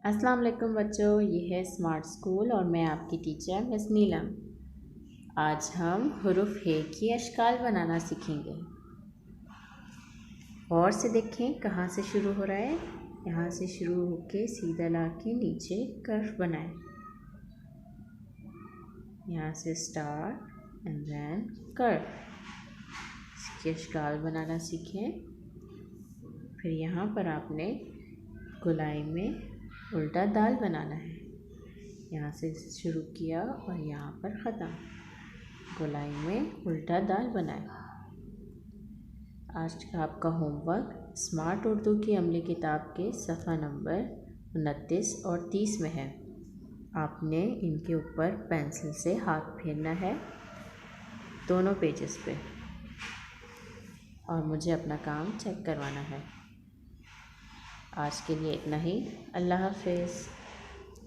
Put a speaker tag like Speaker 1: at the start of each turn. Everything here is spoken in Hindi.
Speaker 1: अस्सलाम वालेकुम बच्चों, ये है स्मार्ट स्कूल और मैं आपकी टीचर मिस नीलम। आज हम हुरूफ हे की अशकाल बनाना सीखेंगे। और से देखें कहाँ से शुरू हो रहा है। यहाँ से शुरू होके सीधा ला के नीचे कर्व बनाएं। यहाँ से स्टार्ट एंड देन कर्व। इसकी अशकाल बनाना सीखें। फिर यहाँ पर आपने गोलाई में उल्टा दाल बनाना है। यहाँ से शुरू किया और यहाँ पर ख़त्म। गोलाई में उल्टा दाल बनाए। आज का आपका होमवर्क स्मार्ट उर्दू की अमली किताब के सफ़ा नंबर 29 और 30 में है। आपने इनके ऊपर पेंसिल से हाथ फेरना है दोनों पेजेस पे और मुझे अपना काम चेक करवाना है। आज के लिए इतना ही। अल्लाह हाफ़िज़।